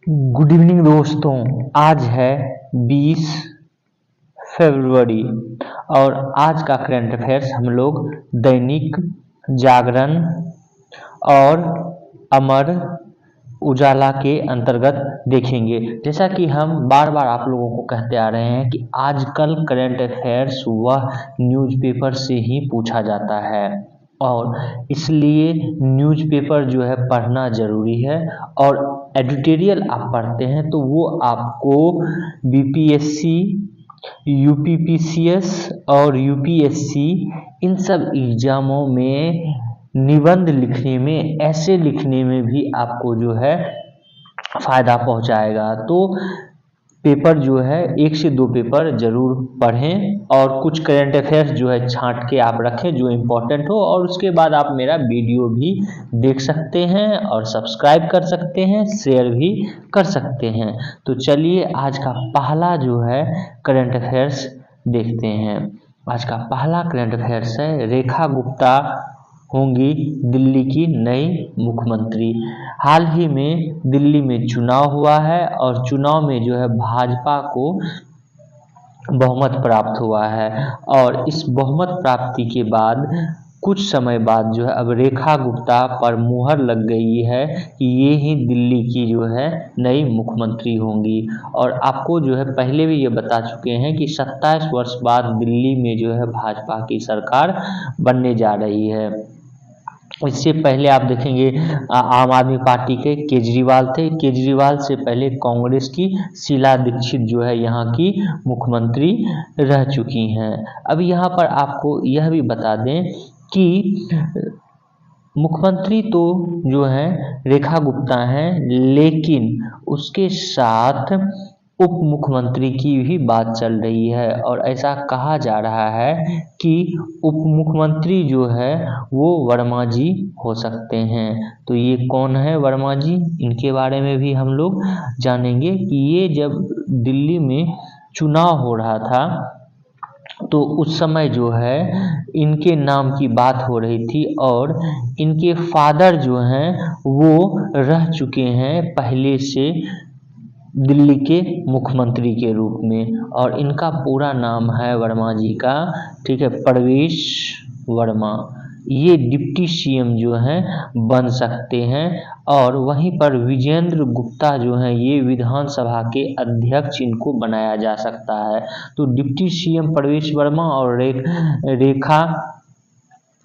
Good evening दोस्तों। आज है 20 फरवरी और आज का करंट अफेयर्स हम लोग दैनिक जागरण और अमर उजाला के अंतर्गत देखेंगे। जैसा कि हम बार बार आप लोगों को कहते आ रहे हैं कि आजकल करंट अफेयर्स वह न्यूज़पेपर से ही पूछा जाता है और इसलिए न्यूज़पेपर जो है पढ़ना ज़रूरी है। और एडिटोरियल आप पढ़ते हैं तो वो आपको बीपीएससी, यूपीपीसीएस और यूपीएससी इन सब एग्जामों में निबंध लिखने में, ऐसे लिखने में भी आपको जो है फ़ायदा पहुंचाएगा। तो पेपर जो है 1 से 2 पेपर ज़रूर पढ़ें और कुछ करंट अफेयर्स जो है छांट के आप रखें जो इम्पोर्टेंट हो, और उसके बाद आप मेरा वीडियो भी देख सकते हैं और सब्सक्राइब कर सकते हैं, शेयर भी कर सकते हैं। तो चलिए आज का पहला जो है करंट अफेयर्स देखते हैं। आज का पहला करंट अफेयर्स है, रेखा गुप्ता होंगी दिल्ली की नई मुख्यमंत्री। हाल ही में दिल्ली में चुनाव हुआ है और चुनाव में जो है भाजपा को बहुमत प्राप्त हुआ है और इस बहुमत प्राप्ति के बाद कुछ समय बाद जो है अब रेखा गुप्ता पर मुहर लग गई है कि ये ही दिल्ली की जो है नई मुख्यमंत्री होंगी। और आपको जो है पहले भी ये बता चुके हैं कि 27 वर्ष बाद दिल्ली में जो है भाजपा की सरकार बनने जा रही है। इससे पहले आप देखेंगे आम आदमी पार्टी के केजरीवाल थे। केजरीवाल से पहले कांग्रेस की शीला दीक्षित जो है यहाँ की मुख्यमंत्री रह चुकी हैं। अब यहाँ पर आपको यह भी बता दें कि मुख्यमंत्री तो जो है रेखा गुप्ता हैं, लेकिन उसके साथ उप मुख्यमंत्री की भी बात चल रही है और ऐसा कहा जा रहा है कि उप मुख्यमंत्री जो है वो वर्मा जी हो सकते हैं। तो ये कौन है वर्मा जी, इनके बारे में भी हम लोग जानेंगे कि ये जब दिल्ली में चुनाव हो रहा था तो उस समय जो है इनके नाम की बात हो रही थी और इनके फादर जो हैं वो रह चुके हैं पहले से दिल्ली के मुख्यमंत्री के रूप में, और इनका पूरा नाम है वर्मा जी का, ठीक है, प्रवेश वर्मा। ये डिप्टी सीएम जो हैं बन सकते हैं। और वहीं पर विजेंद्र गुप्ता जो हैं ये विधानसभा के अध्यक्ष इनको बनाया जा सकता है। तो डिप्टी सीएम प्रवेश वर्मा और रेखा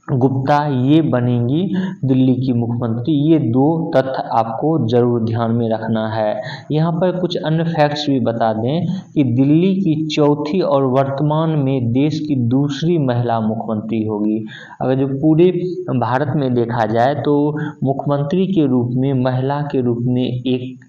गुप्ता ये बनेंगी दिल्ली की मुख्यमंत्री। ये 2 तथ्य आपको जरूर ध्यान में रखना है। यहाँ पर कुछ अन्य फैक्ट्स भी बता दें कि दिल्ली की चौथी और वर्तमान में देश की दूसरी महिला मुख्यमंत्री होगी। अगर जो पूरे भारत में देखा जाए तो मुख्यमंत्री के रूप में, महिला के रूप में एक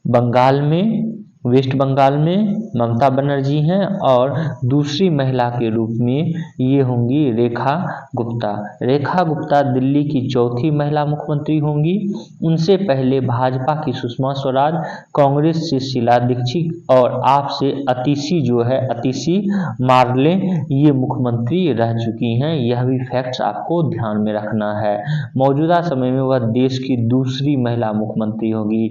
बंगाल में, वेस्ट बंगाल में ममता बनर्जी हैं और दूसरी महिला के रूप में ये होंगी रेखा गुप्ता। रेखा गुप्ता दिल्ली की चौथी महिला मुख्यमंत्री होंगी। उनसे पहले भाजपा की सुषमा स्वराज, कांग्रेस से शीला दीक्षित और आप से अतिशी जो है अतिशी मार्ले ये मुख्यमंत्री रह चुकी हैं। यह भी फैक्ट्स आपको ध्यान में रखना है। मौजूदा समय में वह देश की दूसरी महिला मुख्यमंत्री होगी।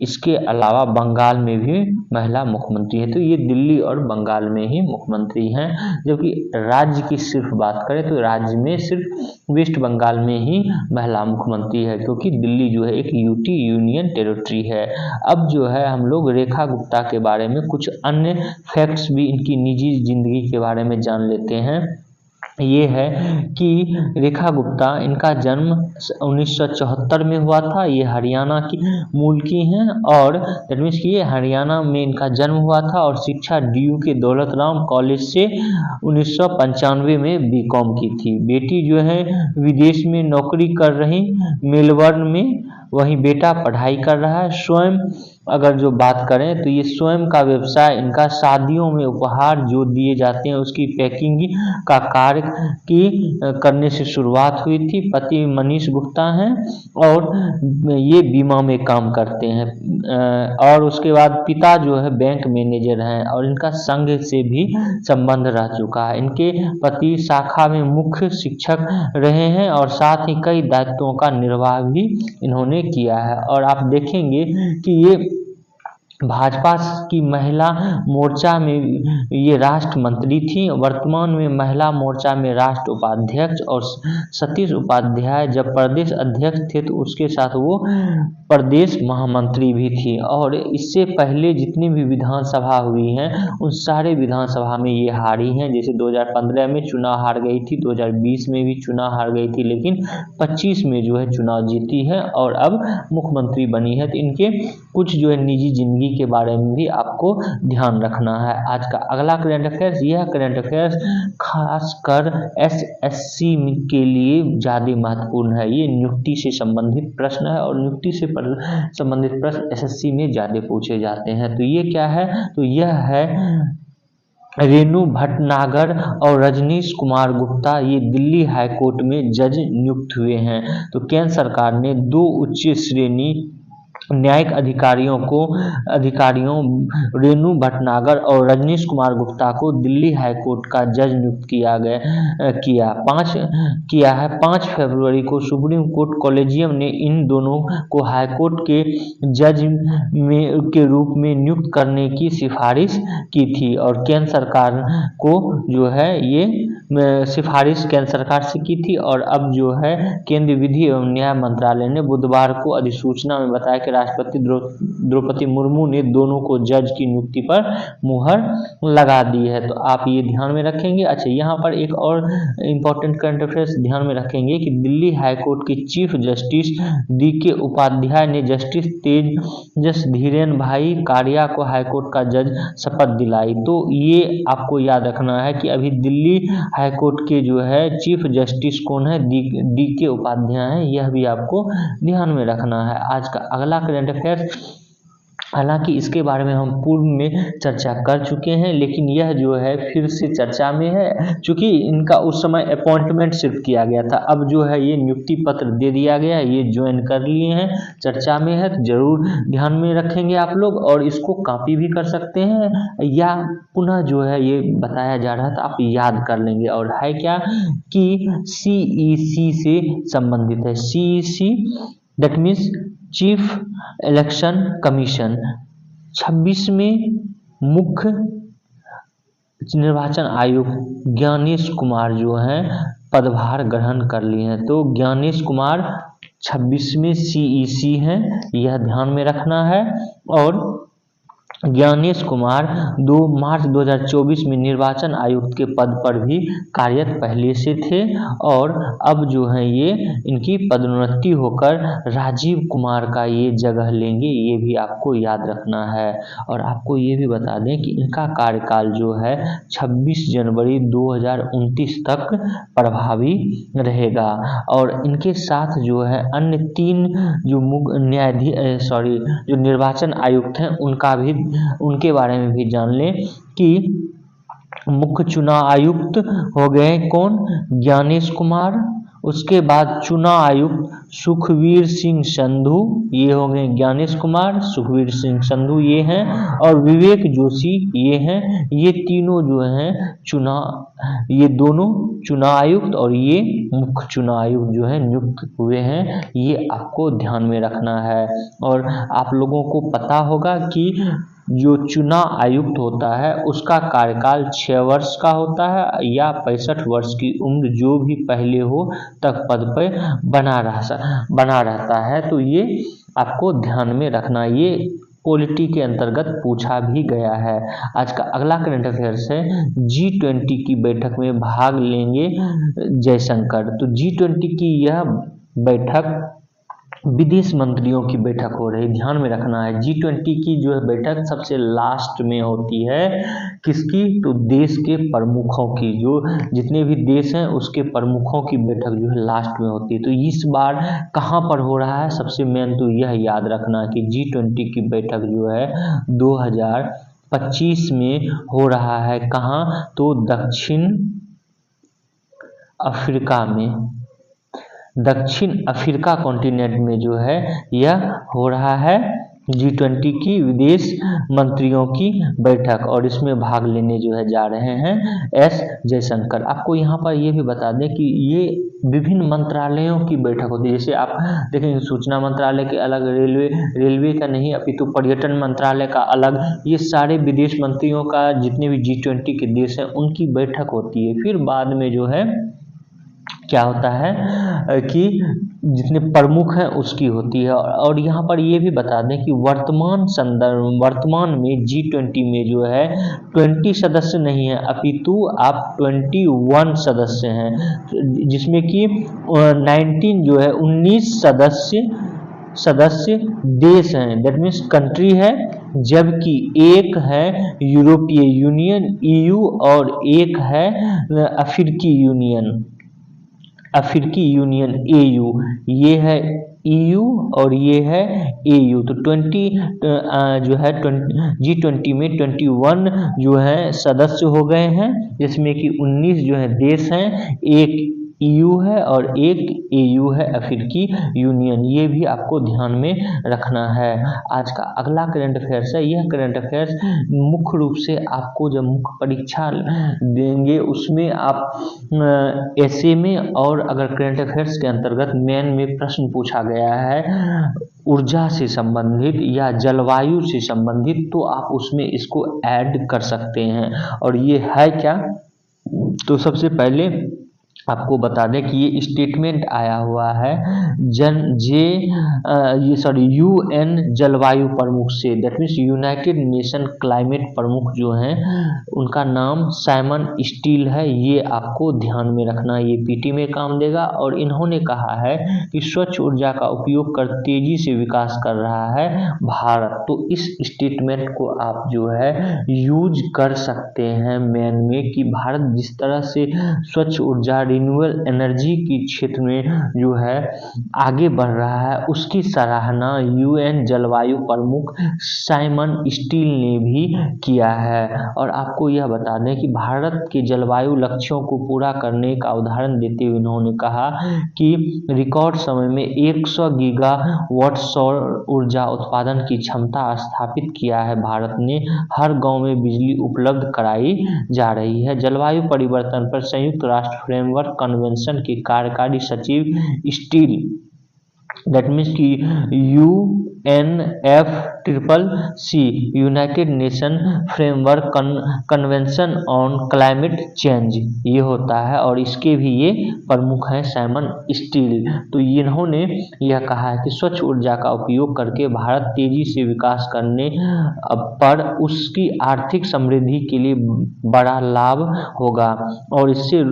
इसके अलावा बंगाल में भी महिला मुख्यमंत्री है। तो ये दिल्ली और बंगाल में ही मुख्यमंत्री हैं। जबकि राज्य की सिर्फ बात करें तो राज्य में सिर्फ वेस्ट बंगाल में ही महिला मुख्यमंत्री है, क्योंकि दिल्ली जो है एक यूटी यूनियन टेरिटरी है। अब जो है हम लोग रेखा गुप्ता के बारे में कुछ अन्य फैक्ट्स भी इनकी निजी जिंदगी के बारे में जान लेते हैं। ये है कि रेखा गुप्ता, इनका जन्म 1974 में हुआ था। ये हरियाणा की मूल की हैं और दैट मीन्स कि ये हरियाणा में इनका जन्म हुआ था और शिक्षा डीयू के दौलत राम कॉलेज से 1995 में बीकॉम की थी। बेटी जो है विदेश में नौकरी कर रही मेलबर्न में, वहीं बेटा पढ़ाई कर रहा है। स्वयं अगर जो बात करें तो ये स्वयं का व्यवसाय, इनका शादियों में उपहार जो दिए जाते हैं उसकी पैकिंग का कार्य करने से शुरुआत हुई थी। पति मनीष गुप्ता हैं और ये बीमा में काम करते हैं। और उसके बाद पिता जो है बैंक मैनेजर हैं और इनका संघ से भी संबंध रह चुका है। इनके पति शाखा में मुख्य शिक्षक रहे हैं और साथ ही कई दायित्वों का निर्वाह भी इन्होंने किया है। और आप देखेंगे कि ये भाजपा की महिला मोर्चा में ये राष्ट्र मंत्री थी, वर्तमान में महिला मोर्चा में राष्ट्र उपाध्यक्ष, और सतीश उपाध्याय जब प्रदेश अध्यक्ष थे तो उसके साथ वो प्रदेश महामंत्री भी थी। और इससे पहले जितनी भी विधानसभा हुई हैं उन सारे विधानसभा में ये हारी हैं। जैसे 2015 में चुनाव हार गई थी, 2020 में भी चुनाव हार गई थी, लेकिन 25 में जो है चुनाव जीती है और अब मुख्यमंत्री बनी है। तो इनके कुछ जो है निजी जिंदगी के बारे में भी आपको ध्यान रखना है। आज का अगला करंट अफेयर्स, यह करंट अफेयर्स खासकर एसएससी के लिए ज़्यादा महत्वपूर्ण है। ये नियुक्ति से संबंधित प्रश्न है और नियुक्ति से संबंधित प्रश्न एसएससी में ज़्यादा पूछे जाते हैं। तो ये क्या है, तो यह है रेणु भटनागर और रजनीश कुमार गुप्ता, ये दिल्ली हाईकोर्ट में जज नियुक्त हुए हैं। तो केंद्र सरकार ने 2 उच्च श्रेणी न्यायिक अधिकारियों रेणु भटनागर और रजनीश कुमार गुप्ता को दिल्ली हाईकोर्ट का जज नियुक्त किया है। 5 फरवरी को सुप्रीम कोर्ट कॉलेजियम ने इन दोनों को हाईकोर्ट के जज के रूप में नियुक्त करने की सिफारिश की थी। और केंद्र सरकार को जो है ये सिफारिश केंद्र सरकार से की थी। और अब जो है केंद्रीय विधि एवं न्याय मंत्रालय ने बुधवार को अधिसूचना में बताया कि राष्ट्रपति द्रौपदी मुर्मू ने दोनों को जज की नियुक्ति पर मुहर लगा दी है। तो आप ये ध्यान में रखेंगे। अच्छा, यहाँ पर एक और इम्पोर्टेंट करंट अफेयर्स ध्यान में रखेंगे कि दिल्ली हाईकोर्ट के चीफ जस्टिस DK उपाध्याय ने जस्टिस तेजस धीरेन भाई कारिया को हाईकोर्ट का जज शपथ दिलाई। तो ये आपको याद रखना है कि अभी दिल्ली हाईकोर्ट के जो है चीफ जस्टिस कौन है, DK उपाध्याय है। यह भी आपको ध्यान में रखना है। आज का अगला करंट अफेयर्स, हालांकि इसके बारे में हम पूर्व में चर्चा कर चुके हैं, लेकिन यह जो है फिर से चर्चा में है, क्योंकि इनका उस समय अपॉइंटमेंट सिर्फ किया गया था। अब जो है ये नियुक्ति पत्र दे दिया गया है, ये ज्वाइन कर लिए हैं, चर्चा में है, तो जरूर ध्यान में रखेंगे आप लोग। और इसको कॉपी भी कर सकते हैं या पुनः जो है ये बताया जा रहा था आप याद कर लेंगे। और है क्या कि CEC से संबंधित है। CEC that means chief election commission. 26वें मुख्य निर्वाचन आयुक्त ज्ञानेश कुमार जो हैं पदभार ग्रहण कर लिए हैं। तो ज्ञानेश कुमार 26वें CEC हैं, यह ध्यान में रखना है। और ज्ञानेश कुमार 2 मार्च 2024 में निर्वाचन आयुक्त के पद पर भी कार्यरत पहले से थे और अब जो है ये इनकी पदोन्नति होकर राजीव कुमार का ये जगह लेंगे, ये भी आपको याद रखना है। और आपको ये भी बता दें कि इनका कार्यकाल जो है 26 जनवरी 2029 तक प्रभावी रहेगा। और इनके साथ जो है अन्य 3 जो निर्वाचन आयुक्त हैं उनके बारे में भी जान लें कि मुख्य चुनाव आयुक्त हो गए कौन, ज्ञानेश कुमार। उसके बाद चुनाव आयुक्त सुखवीर सिंह संधू, ये हो गए ज्ञानेश कुमार, सुखवीर सिंह संधू ये हैं। और विवेक जोशी ये हैं। ये तीनों जो हैं ये दोनों चुनाव आयुक्त और ये मुख्य चुनाव आयुक्त जो है नियुक्त हुए हैं, ये आपको ध्यान में रखना है। और आप लोगों को पता होगा कि जो चुनाव आयुक्त होता है उसका कार्यकाल 6 वर्ष का होता है या 65 वर्ष की उम्र जो भी पहले हो तक पद पर बना रहता है। तो ये आपको ध्यान में रखना, ये पॉलिटी के अंतर्गत पूछा भी गया है। आज का अगला करंट अफेयर्स है G20 की बैठक में भाग लेंगे जयशंकर। तो G20 की यह बैठक विदेश मंत्रियों की बैठक हो रही, ध्यान में रखना है। G20 की जो है बैठक सबसे लास्ट में होती है, किसकी, तो देश के प्रमुखों की, जो जितने भी देश हैं उसके प्रमुखों की बैठक जो है लास्ट में होती है। तो इस बार कहाँ पर हो रहा है, सबसे मेन तो यह याद रखना कि G20 की बैठक जो है 2025 में हो रहा है। कहाँ, तो दक्षिण अफ्रीका कॉन्टिनेंट में जो है यह हो रहा है G20 की विदेश मंत्रियों की बैठक, और इसमें भाग लेने जो है जा रहे हैं एस जयशंकर। आपको यहाँ पर ये भी बता दें कि ये विभिन्न मंत्रालयों की बैठक होती है। जैसे आप देखेंगे सूचना मंत्रालय के अलग, रेलवे का नहीं अपितु पर्यटन मंत्रालय का अलग, ये सारे विदेश मंत्रियों का जितने भी G20 के देश हैं उनकी बैठक होती है। फिर बाद में जो है क्या होता है कि जितने प्रमुख हैं उसकी होती है। और यहाँ पर ये भी बता दें कि वर्तमान में G20 में जो है 20 सदस्य नहीं है अपितु आप 21 सदस्य हैं, जिसमें कि 19 जो है 19 सदस्य देश हैं, दैट मीन्स कंट्री है, जबकि एक है यूरोपीय यूनियन EU और एक है अफ्रीकी यूनियन AU। ये है EU और ये है AU। तो 20 जो है G20 में 21 जो है सदस्य हो गए हैं, जिसमें कि 19 जो है देश हैं, एक EU है और एक AU है अफ्रीकी यूनियन। ये भी आपको ध्यान में रखना है। आज का अगला करंट अफेयर्स है। यह करंट अफेयर्स मुख्य रूप से आपको जब मुख्य परीक्षा देंगे उसमें आप ऐसे में, और अगर करंट अफेयर्स के अंतर्गत मेन में प्रश्न पूछा गया है ऊर्जा से संबंधित या जलवायु से संबंधित, तो आप उसमें इसको ऐड कर सकते हैं। और ये है क्या, तो सबसे पहले आपको बता दें कि ये स्टेटमेंट आया हुआ है UN जलवायु प्रमुख से, that means United nation climate प्रमुख जो हैं उनका नाम साइमन स्टील है। ये आपको ध्यान में रखना, ये PT में काम देगा। और इन्होंने कहा है कि स्वच्छ ऊर्जा का उपयोग कर तेजी से विकास कर रहा है भारत। तो इस स्टेटमेंट को आप जो है यूज कर सकते हैं मेन में, कि भारत जिस तरह से स्वच्छ ऊर्जा रिन्यूएबल एनर्जी के क्षेत्र में जो है आगे बढ़ रहा है, उसकी सराहना UN जलवायु प्रमुख साइमन स्टील ने भी किया है। और आपको यह बता दें कि भारत के जलवायु लक्ष्यों को पूरा करने का उदाहरण देते हुए उन्होंने कहा कि रिकॉर्ड समय में 100 गीगावाट सौर ऊर्जा उत्पादन की क्षमता स्थापित किया है। भारत ने हर गांव में बिजली उपलब्ध कराई जा रही है। जलवायु परिवर्तन पर संयुक्त राष्ट्र फ्रेमवर्क कन्वेंशन के कार्यकारी सचिव स्टील, दैट मीन्स की UNFCCC United nation framework convention on climate change ये होता है, और इसके भी ये प्रमुख हैं साइमन स्टील। तो इन्होंने यह कहा है कि स्वच्छ ऊर्जा का उपयोग करके भारत तेजी से विकास करने पर उसकी आर्थिक समृद्धि के लिए बड़ा लाभ होगा, और इससे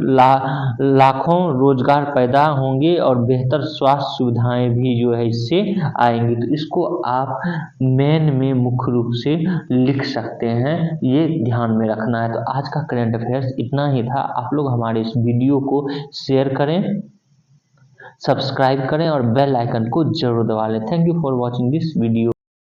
लाखों रोजगार पैदा होंगे और बेहतर स्वास्थ्य सुविधाएं भी जो है इससे आएंगी। तो इसको आप मेन में मुख्य रूप से लिख सकते हैं, ये ध्यान में रखना है। तो आज का करंट अफेयर्स इतना ही था। आप लोग हमारे इस वीडियो को शेयर करें, सब्सक्राइब करें और बेल आइकन को जरूर दबा लें। Thank you for watching this video.